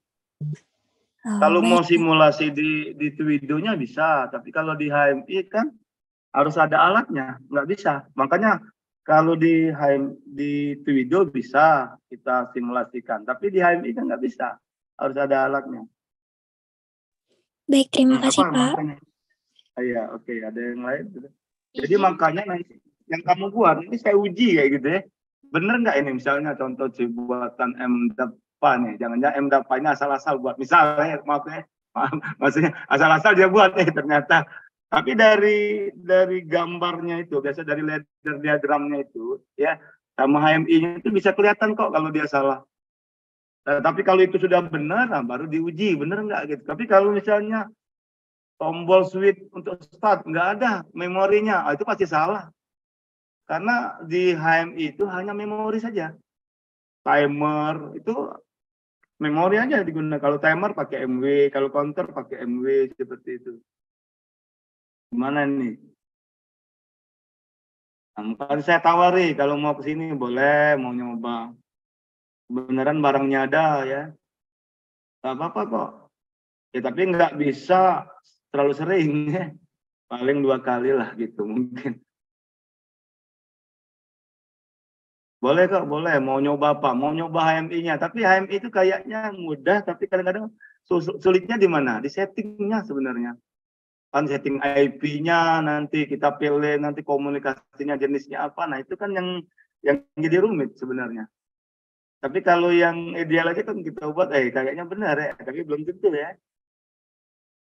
[SPEAKER 1] Kalau mau
[SPEAKER 4] baik.
[SPEAKER 1] simulasi di Twido-nya bisa, tapi kalau di HMI kan harus ada alatnya, nggak bisa. Makanya kalau di Twido bisa kita simulasikan, tapi di HMI kan nggak bisa, harus ada alatnya.
[SPEAKER 4] Baik, terima kasih, Pak.
[SPEAKER 1] Makanya, iya, oke, ada yang lain. Jadi makanya nanti yang kamu buat ini saya uji kayak gitu ya, bener nggak ini misalnya contoh buatan MDAPA nih, jangan-jangan MDAPA-nya asal-asal buat, misalnya maaf ya, maksudnya asal-asal dia buat ternyata. Tapi dari gambarnya itu, biasa dari ladder diagramnya itu, ya sama HMI-nya itu bisa kelihatan kok kalau dia salah. Tapi kalau itu sudah benar, nah baru diuji benar nggak gitu. Tapi kalau misalnya tombol switch untuk start nggak ada memorinya, itu pasti salah. Karena di HMI itu hanya memori saja. Timer itu memori aja digunakan. Kalau timer pakai MW, kalau counter pakai MW seperti itu. Gimana nih? Kan saya tawari kalau mau ke sini boleh, mau nyoba. Beneran barangnya ada ya. Gak apa-apa kok. Ya tapi nggak bisa terlalu sering ya. Paling 2 kali lah gitu mungkin. Boleh kok, boleh. Mau nyoba apa? Mau nyoba HMI-nya. Tapi HMI itu kayaknya mudah, tapi kadang-kadang sulitnya di mana? Di settingnya sebenarnya. Kan setting IP-nya nanti kita pilih, nanti komunikasinya jenisnya apa. Nah itu kan yang jadi rumit sebenarnya. Tapi kalau yang ideal aja kan kita buat, kayaknya benar ya. Tapi belum tentu ya.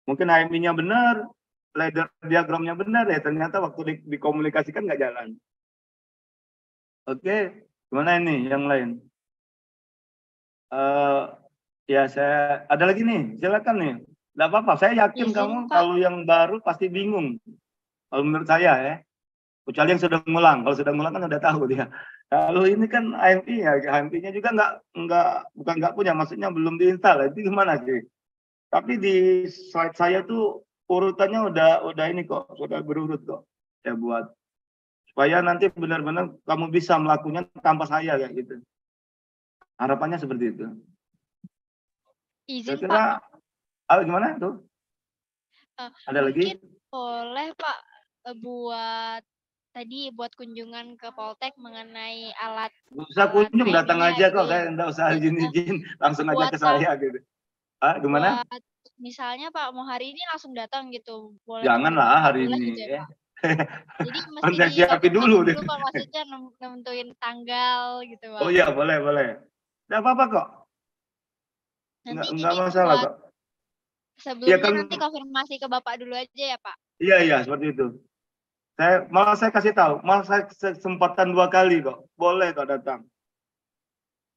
[SPEAKER 1] Mungkin HMI-nya benar, ladder diagramnya benar ya. Ternyata waktu dikomunikasikan nggak jalan. Oke, gimana ini yang lain? Ya saya ada lagi nih, silakan nih. Nggak apa-apa, saya yakin
[SPEAKER 5] Izin,
[SPEAKER 1] kamu
[SPEAKER 5] Pak.
[SPEAKER 1] kalau yang baru pasti bingung. Kalau menurut saya ya, kecuali yang sudah ngulang. Kalau sudah ngulang kan udah tahu dia. Kalau ini kan HMI ya, HMI-nya juga bukan nggak punya, maksudnya belum diinstal. Itu gimana sih? Tapi di slide saya tuh urutannya udah ini kok, sudah berurut kok. Ya buat supaya nanti benar-benar kamu bisa melakukannya tanpa saya kayak gitu. Harapannya seperti itu.
[SPEAKER 5] Izin,
[SPEAKER 1] Kira-kira gimana tuh?
[SPEAKER 5] Pak.
[SPEAKER 1] Ada lagi?
[SPEAKER 5] Mungkin boleh, Pak, buat kunjungan ke Poltek mengenai alat
[SPEAKER 1] Nggak usah kunjung, datang
[SPEAKER 5] HMI-nya
[SPEAKER 1] aja
[SPEAKER 5] gitu
[SPEAKER 1] kok.
[SPEAKER 5] ya.
[SPEAKER 1] Saya nggak usah izin-izin, langsung aja ke
[SPEAKER 5] Buat
[SPEAKER 1] saya gitu. Gimana?
[SPEAKER 5] buat misalnya Pak mau hari ini langsung datang gitu, boleh
[SPEAKER 1] Janganlah hari
[SPEAKER 5] boleh
[SPEAKER 1] ini.
[SPEAKER 5] gitu ya, Pak. Jadi
[SPEAKER 1] Kan
[SPEAKER 5] mesti
[SPEAKER 1] saya siapin dulu.
[SPEAKER 5] dikonfirmasi dulu Pak, maksudnya nentuin tanggal gitu, Pak.
[SPEAKER 1] Oh iya, boleh. Nggak apa-apa kok.
[SPEAKER 5] Nanti
[SPEAKER 1] Nggak
[SPEAKER 5] jadi
[SPEAKER 1] masalah
[SPEAKER 5] buat
[SPEAKER 1] kok.
[SPEAKER 5] sebelumnya
[SPEAKER 1] kan
[SPEAKER 5] nanti konfirmasi ke Bapak dulu aja ya, Pak.
[SPEAKER 1] Iya, seperti itu. Saya kasih tahu, malah saya kesempatan 2 kali kok. Boleh kok datang.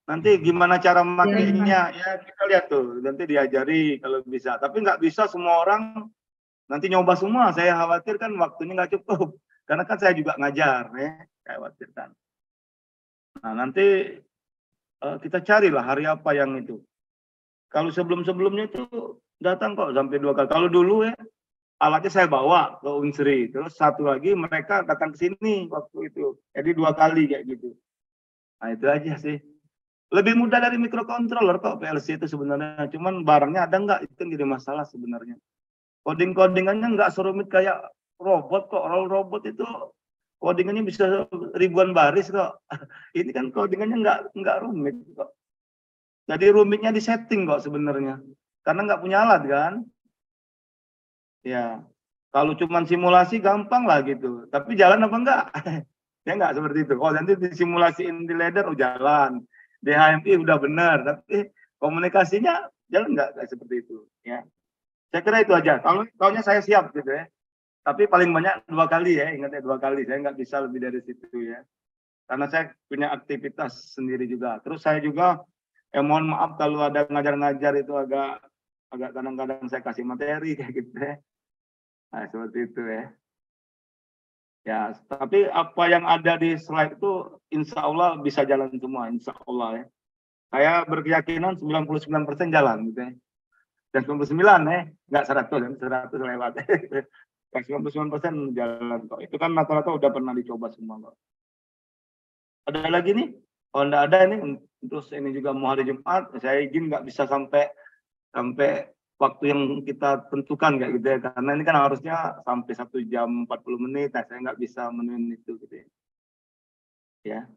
[SPEAKER 1] Nanti gimana cara makainya, ya kita lihat tuh, nanti diajari kalau bisa. Tapi nggak bisa semua orang nanti nyoba semua. Saya khawatir kan waktunya nggak cukup. Karena kan saya juga ngajar, ya. Saya khawatirkan. Nah, nanti kita carilah hari apa yang itu. Kalau sebelum-sebelumnya itu datang kok sampai 2 kali. Kalau dulu ya, alatnya saya bawa ke Unsri. Terus satu lagi mereka datang ke sini waktu itu. Jadi 2 kali kayak gitu. Nah, itu aja sih. Lebih mudah dari microcontroller kok PLC itu sebenarnya. Cuman barangnya ada nggak, itu yang jadi masalah sebenarnya. Codingannya nggak serumit kayak robot kok. Kalau robot itu codingannya bisa ribuan baris kok. Ini kan codingannya nggak rumit kok. Jadi rumitnya di setting kok sebenarnya. Karena nggak punya alat kan. Ya, kalau cuman simulasi gampang lah gitu. Tapi jalan apa enggak? Ya nggak seperti itu. Oh nanti disimulasiin di ladder, jalan. Di HMI udah benar, tapi komunikasinya jalan nggak seperti itu. Ya, saya kira itu aja. Tahunnya saya siap gitu ya. Tapi paling banyak 2 kali ya, ingat ya 2 kali. Saya nggak bisa lebih dari situ ya. Karena saya punya aktivitas sendiri juga. Terus saya juga, mohon maaf kalau ada ngajar-ngajar itu agak kadang-kadang saya kasih materi kayak gitu ya. Nah, seperti itu ya. Ya, tapi apa yang ada di slide itu insya Allah bisa jalan semua, insya Allah ya. Saya berkeyakinan 99% jalan gitu ya. Dan 99 ya, nggak 100 lewat. 99% jalan kok. Itu kan rata-rata udah pernah dicoba semua kok. Ada lagi nih? Kalau nggak ada ini, terus ini juga mau hari Jumat, saya izin nggak bisa sampai waktu yang kita tentukan kayak gitu ya, karena ini kan harusnya sampai 1 jam 40 menit, nah saya nggak bisa menuin itu gitu ya.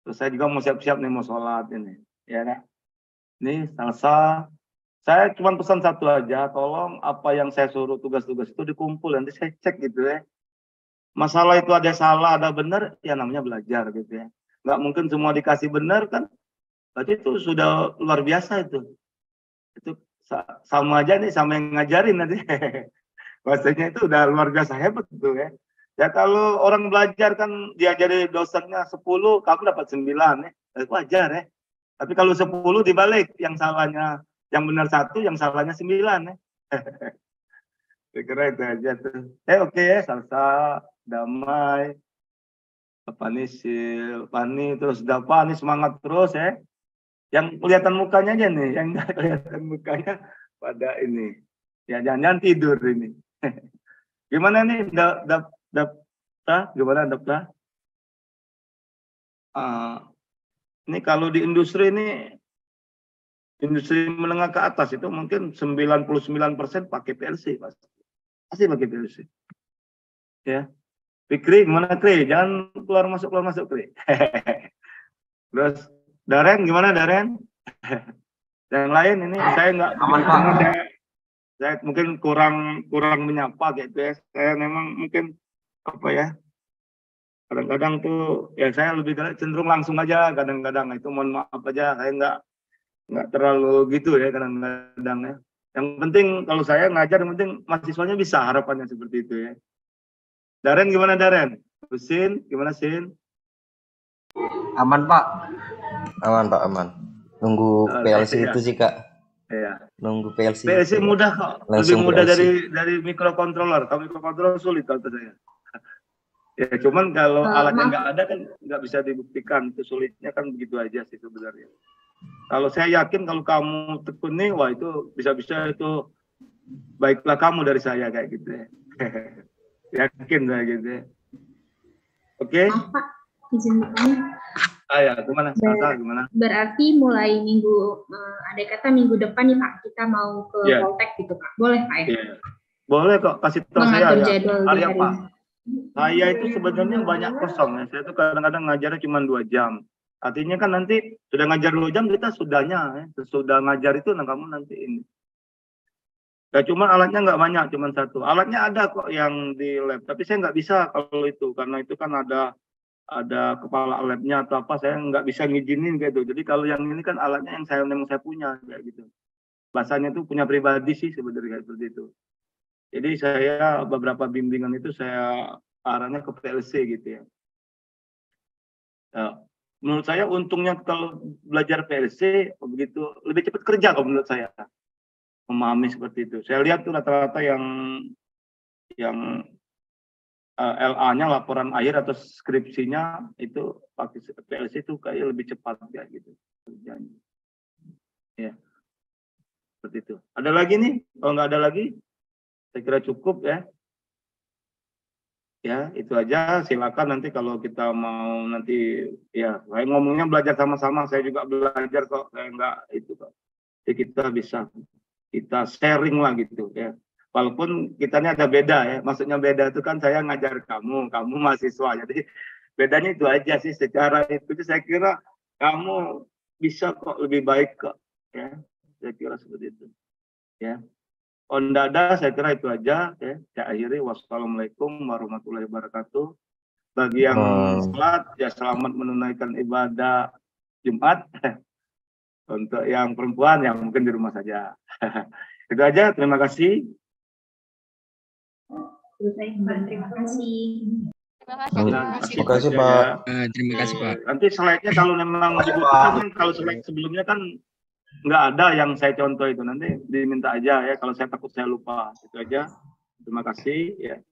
[SPEAKER 1] Terus saya juga mau siap-siap nih mau sholat ini, ya kan? Ini selesai. Saya cuma pesan satu aja, tolong apa yang saya suruh tugas-tugas itu dikumpul, nanti saya cek gitu ya. Masalah itu ada salah, ada benar, ya namanya belajar gitu ya. nggak mungkin semua dikasih benar kan, berarti itu sudah luar biasa itu sama aja nih sama yang ngajarin nanti. Bahasanya itu udah luar biasa hebat gitu ya. Ya kalau orang belajar kan diajari dosennya 10, kamu dapat 9 ya. Wajar ya. Tapi kalau 10 dibalik, yang salahnya yang benar 1, yang salahnya 9 ya. Saya kira itu aja tuh. Oke ya, salsa, damai, Pani terus Dapa nih semangat terus ya. Yang kelihatan mukanya aja nih, yang nggak kelihatan mukanya pada ini. Ya jangan tidur ini. Gimana nih gimana Dapta? Ini kalau di industri ini, industri menengah ke atas itu mungkin 99% pakai PLC pasti pakai PLC. Ya. Fikri gimana Kri? Jangan keluar masuk Kri. Terus Daren gimana Daren? Yang lain ini saya nggak aman Pak. Saya mungkin kurang menyapa gitu ya. Saya memang mungkin apa ya? Kadang-kadang tuh ya saya lebih cenderung langsung aja kadang-kadang, itu mohon maaf aja, saya nggak terlalu gitu ya kadang-kadang ya. Yang penting kalau saya ngajar yang penting mahasiswanya bisa, harapannya seperti itu ya. Daren gimana Daren? Sin gimana Sin?
[SPEAKER 6] Aman Pak.
[SPEAKER 2] Aman Pak, aman. Nunggu PLC
[SPEAKER 1] ya.
[SPEAKER 2] itu sih Kak.
[SPEAKER 1] Iya.
[SPEAKER 2] Nunggu PLC.
[SPEAKER 1] PLC mudah kok.
[SPEAKER 2] Langsung
[SPEAKER 1] Lebih mudah
[SPEAKER 2] PLC.
[SPEAKER 1] dari microcontroller. Kalau microcontroller sulit kalau saya. Ya cuman kalau alatnya nggak ada kan nggak bisa dibuktikan. Itu sulitnya kan begitu aja sih sebenarnya. Kalau saya yakin kalau kamu tekuni, wah itu bisa-bisa itu baiklah kamu dari saya kayak gitu ya. Yakin saya gitu ya. Oke.
[SPEAKER 7] Pak, izin bertanya.
[SPEAKER 1] Ya, gimana? Gimana?
[SPEAKER 7] Berarti mulai minggu, ada kata minggu depan nih Pak, kita mau ke Poltek gitu Pak. Boleh Pak ya?
[SPEAKER 1] Yeah. Boleh kok, kasih tahu saya ya.
[SPEAKER 7] Jadwal
[SPEAKER 1] Hari
[SPEAKER 7] hari
[SPEAKER 1] apa?
[SPEAKER 7] ini.
[SPEAKER 1] Saya itu sebenarnya banyak kosong ya. Saya tuh kadang-kadang ngajarnya cuma 2 jam. Artinya kan nanti sudah ngajar 2 jam, kita sudahnya ya. Sudah ngajar itu, nah kamu nanti ini. Ya cuma alatnya nggak banyak, cuma 1. Alatnya ada kok yang di lab, tapi saya nggak bisa kalau itu, karena itu kan ada kepala labnya atau apa, saya nggak bisa ngizinin gitu. Jadi kalau yang ini kan alatnya yang saya punya kayak gitu. Bahasanya itu punya pribadi sih sebenarnya seperti itu. Jadi saya beberapa bimbingan itu saya arahnya ke PLC gitu ya. Menurut saya untungnya kalau belajar PLC begitu lebih cepat kerja kalau menurut saya. Memahami seperti itu. Saya lihat tuh rata-rata yang LA-nya laporan akhir atau skripsinya itu pakai PLC itu kayak lebih cepat ya gitu. Ya. Seperti itu. Ada lagi nih? Kalau nggak ada lagi, saya kira cukup ya. Ya, itu aja. Silakan nanti kalau kita mau nanti ya, saya ngomongnya belajar sama-sama, saya juga belajar kok. Saya nggak itu kok. Jadi kita sharing lah gitu ya. Walaupun kitanya ada beda ya, maksudnya beda itu kan saya ngajar kamu mahasiswa, jadi bedanya itu aja sih. Secara itu saya kira kamu bisa kok lebih baik kok ya, saya kira seperti itu ya. Ondada saya kira itu aja ya. Saya akhiri, wassalamualaikum warahmatullahi wabarakatuh. Bagi yang sholat ya selamat menunaikan ibadah Jumat. Untuk yang perempuan yang mungkin di rumah saja. Itu aja, terima kasih.
[SPEAKER 7] Terima kasih.
[SPEAKER 5] Terima
[SPEAKER 2] Terima kasih
[SPEAKER 5] kasih.
[SPEAKER 2] Pak.
[SPEAKER 3] Terima kasih Pak.
[SPEAKER 1] Nanti slide-nya kalau memang dibutuhkan, kan kalau slide sebelumnya kan nggak ada yang saya contoh itu, nanti diminta aja ya, kalau saya takut saya lupa. Itu aja, terima kasih ya.